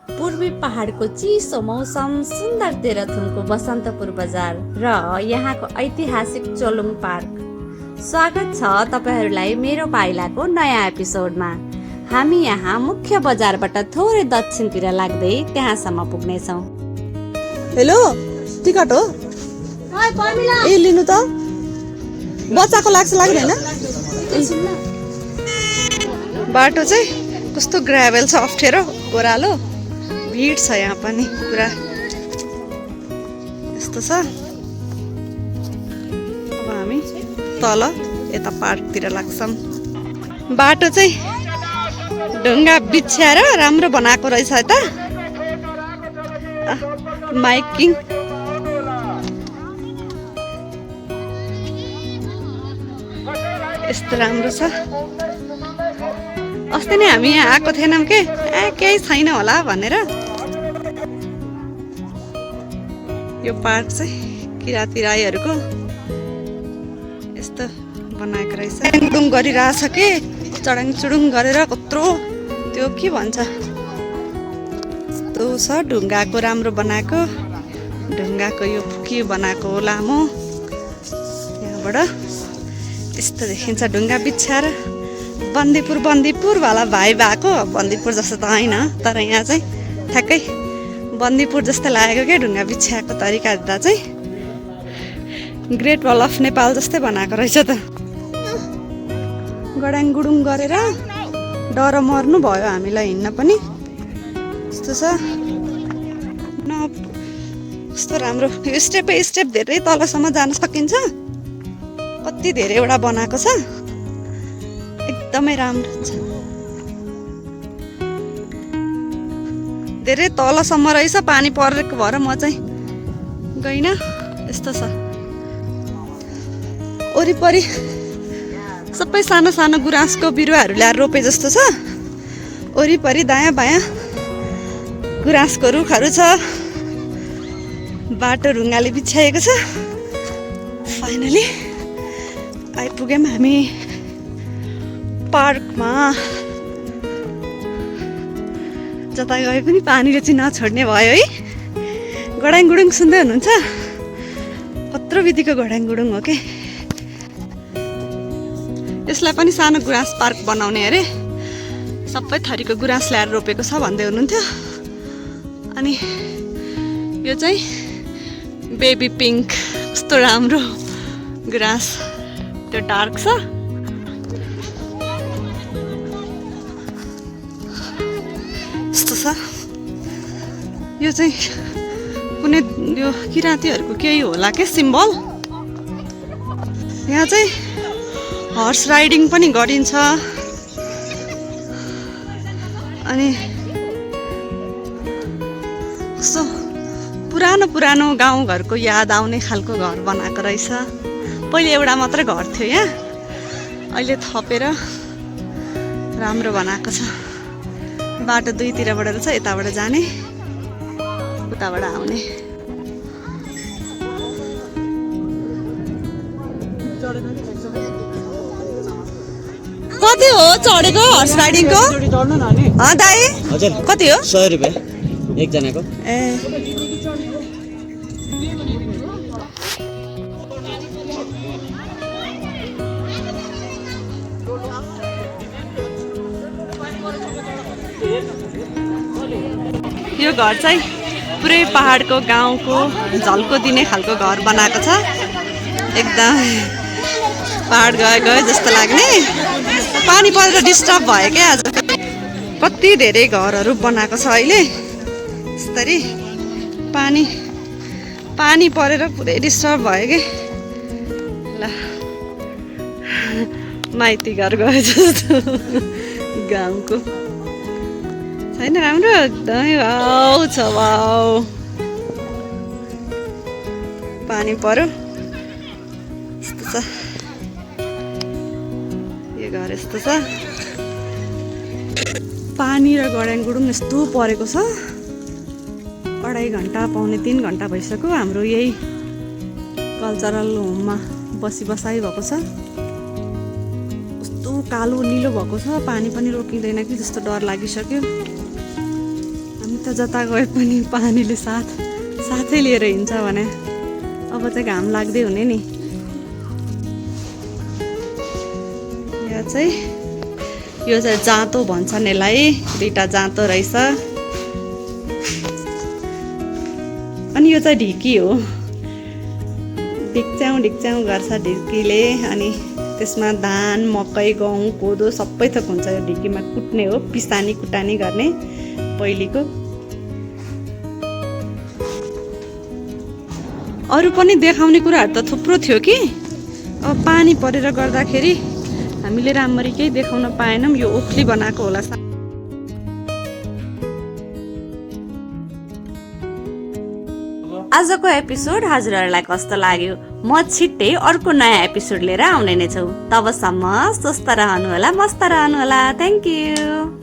पूर्वी पहाडको चिसो मौसम, सुन्दर तेह्रथुमको बसन्तपुर बजार र यहाँको ऐतिहासिक चोलुङ पार्क। स्वागत छ तपाईहरूलाई मेरो पाइलाको नयाँ एपिसोडमा। हामी यहाँ मुख्य बजारबाट थोरै दक्षिणतिर लाग्दै त्यहाँसम्म पुग्नेछौँ। हेलो, टिकट हो? ए लिनु त बच्चाको लाग्दैन? बाटो चाहिँ कस्तो ग्राभेल छ, अप्ठ्यारो ओह्रालो, भिड छ यहाँ पनि पुरा। यस्तो छ। अब हामी तल यता पार्कतिर लाग्छौँ। बाटो चाहिँ ढुङ्गा बिछ्याएर राम्रो बनाएको रहेछ यता। माइकिङ यस्तो राम्रो छ। अस्ति नै हामी यहाँ आएको थिएनौँ के, केही छैन होला भनेर। यो पार्क चाहिँ किराँती राईहरूको यस्तो बनाएको रहेछ। चडाङडुङ गरिरहेछ के, चडाङ चुडुङ गरेर कत्रो त्यो के भन्छ यस्तो छ। ढुङ्गाको राम्रो बनाएको, ढुङ्गाको यो के बनाएको लामो, यहाँबाट यस्तो देखिन्छ। ढुङ्गा बिछ्याएर बन्दीपुर वाला भाइ भएको। बन्दीपुर जस्तो त होइन, तर यहाँ चाहिँ ठ्याक्कै बन्दीपुर जस्तो लागेको क्या। ढुङ्गा बिछ्याएको तरिका हेर्दा चाहिँ ग्रेट वल अफ नेपाल जस्तै बनाएको रहेछ त। गडाङ गुडुङ गरेर डर मर्नु भयो हामीलाई हिँड्न पनि। यस्तो छ न, कस्तो राम्रो। यो स्टेप धेरै तलसम्म जान सकिन्छ। कति धेरैवटा बनाएको छ, एकदमै राम्रो छ। धेरै तलसम्म रहेछ, पानी परेको भएर म चाहिँ गइनँ। यस्तो छ। वरिपरि सबै सानो सानो गुराँसको बिरुवाहरू ल्याएर रोपे जस्तो छ। वरिपरि दायाँ बायाँ गुराँसको रुखहरू छ। बाटो ढुङ्गाले बिछ्याएको छ। फाइनली आइपुग्यौँ हामी पार्कमा। जता गए पनि पानीले चाहिँ नछोड्ने भयो है। गडाङ गुडुङ सुन्दै हुनुहुन्छ? कत्रो विधिको गडाङ गुडुङ हो के। यसलाई पनि सानो गुराँस पार्क बनाउने अरे। सबै थरीको गुराँस ल्याएर रोपेको छ भन्दै हुनुहुन्थ्यो। अनि यो चाहिँ बेबी पिङ्क, कस्तो राम्रो गुराँस, त्यो डार्क छ। यस्तो छ। यो चाहिँ कुनै यो किराँतीहरूको केही होला के सिम्बल। यहाँ चाहिँ हर्स राइडिङ पनि गरिन्छ। अनि कस्तो पुरानो गाउँघरको याद आउने खालको घर बनाएको रहेछ। पहिले एउटा मात्रै घर थियो यहाँ, अहिले थपेर राम्रो बनाएको छ। बाटो दुईतिरबाट रहेछ, यताबाट जाने उताबाट आउने। कति हो चढेको हर्स राइडिङको? दाइ कति हो? 100 रुपियाँ एकजनाको। ए यो घर चाहिँ पुरै पहाडको गाउँको झल्को दिने खालको घर बनाएको छ। एकदम पहाड गए जस्तो लाग्ने। पानी परेर डिस्टर्ब भयो क्या आज। कति धेरै घरहरू बनाएको छ अहिले। यस्तरी पानी परेर पुरै डिस्टर्ब भयो कि। ल माइती घर गए जस्तो गाउँको छैन। राम्रो एकदमै वाउ छ, वाउ। पानी पर्यो यस्तो छ। यो घर यस्तो छ। पानी र गडाङ गुडुङ यस्तो परेको छ। 2.5 घन्टा पाउने 3 घन्टा भइसक्यो हाम्रो यही कल्चरल होममा बसाइ भएको छ। कस्तो कालो निलो भएको छ। पानी पनि रोकिँदैन कि जस्तो डर लागिसक्यो। हामी त जता गए पनि पानीले साथै लिएर हिँड्छ भने अब चाहिँ घाम लाग्दै हुने नि। यो चाहिँ जाँतो भन्छन् यसलाई, दुईटा जाँतो रहेछ। अनि यो चाहिँ ढिकी हो, ढिक्च्याउँ गर्छ ढिकीले। अनि त्यसमा धान मकै गहुँ कोदो सबै थोक हुन्छ यो ढिकीमा, कुट्ने हो, पिसानी कुटानी गर्ने पहिलेको। अरू पनि देखाउने कुराहरू त थुप्रो थियो कि अब पानी परेर गर्दाखेरि हामीले राम्ररी केही देखाउन पाएनौँ। यो ओखली बनाएको होला। आजको एपिसोड हजुरहरूलाई कस्तो लाग्यो? म छिट्टै अर्को नयाँ एपिसोड लिएर आउने नै छु। तबसम्म स्वस्थ रहनुहोला, मस्त रहनुहोला। Thank you.